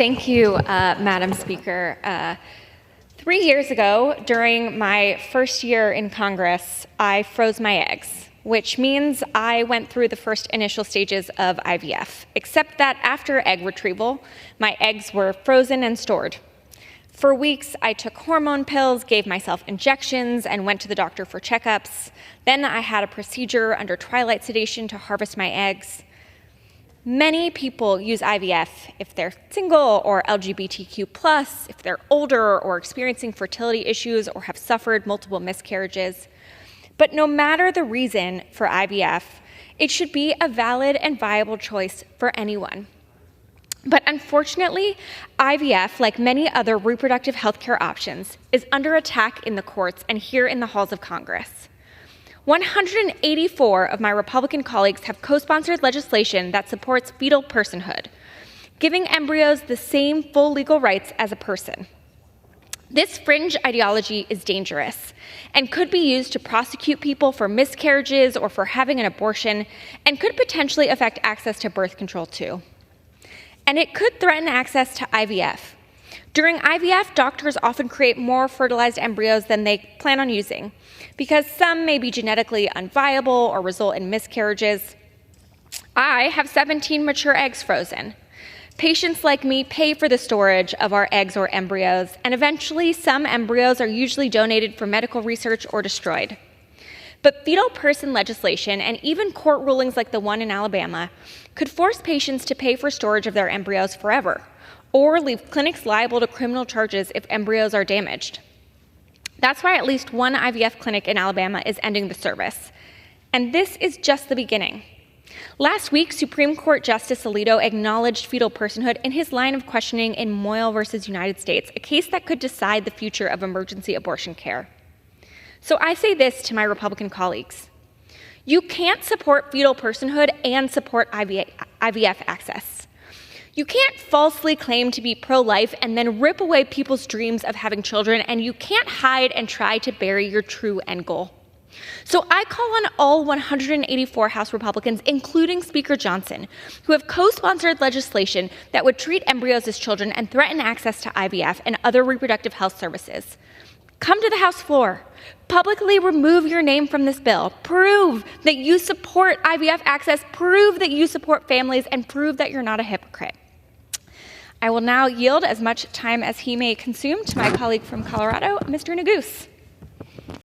Thank you, Madam Speaker. 3 years ago, during my first year in Congress, I froze my eggs, which means I went through the first initial stages of IVF, except that after egg retrieval, my eggs were frozen and stored. For weeks, I took hormone pills, gave myself injections, and went to the doctor for checkups. Then I had a procedure under twilight sedation to harvest my eggs. Many people use IVF if they're single or LGBTQ+, if they're older or experiencing fertility issues or have suffered multiple miscarriages. But no matter the reason for IVF, it should be a valid and viable choice for anyone. But unfortunately, IVF, like many other reproductive health care options, is under attack in the courts and here in the halls of Congress. 184 of my Republican colleagues have co-sponsored legislation that supports fetal personhood, giving embryos the same full legal rights as a person. This fringe ideology is dangerous and could be used to prosecute people for miscarriages or for having an abortion, and could potentially affect access to birth control too. And it could threaten access to IVF. During IVF, doctors often create more fertilized embryos than they plan on using, because some may be genetically unviable or result in miscarriages. I have 17 mature eggs frozen. Patients like me pay for the storage of our eggs or embryos, and eventually some embryos are usually donated for medical research or destroyed. But fetal person legislation, and even court rulings like the one in Alabama, could force patients to pay for storage of their embryos forever, or leave clinics liable to criminal charges if embryos are damaged. That's why at least one IVF clinic in Alabama is ending the service. And this is just the beginning. Last week, Supreme Court Justice Alito acknowledged fetal personhood in his line of questioning in Moyle versus United States, a case that could decide the future of emergency abortion care. So I say this to my Republican colleagues. You can't support fetal personhood and support IVF access. You can't falsely claim to be pro-life and then rip away people's dreams of having children, and you can't hide and try to bury your true end goal. So I call on all 184 House Republicans, including Speaker Johnson, who have co-sponsored legislation that would treat embryos as children and threaten access to IVF and other reproductive health services. Come to the House floor. Publicly remove your name from this bill. Prove that you support IVF access. Prove that you support families, and prove that you're not a hypocrite. I will now yield as much time as he may consume to my colleague from Colorado, Mr. Neguse.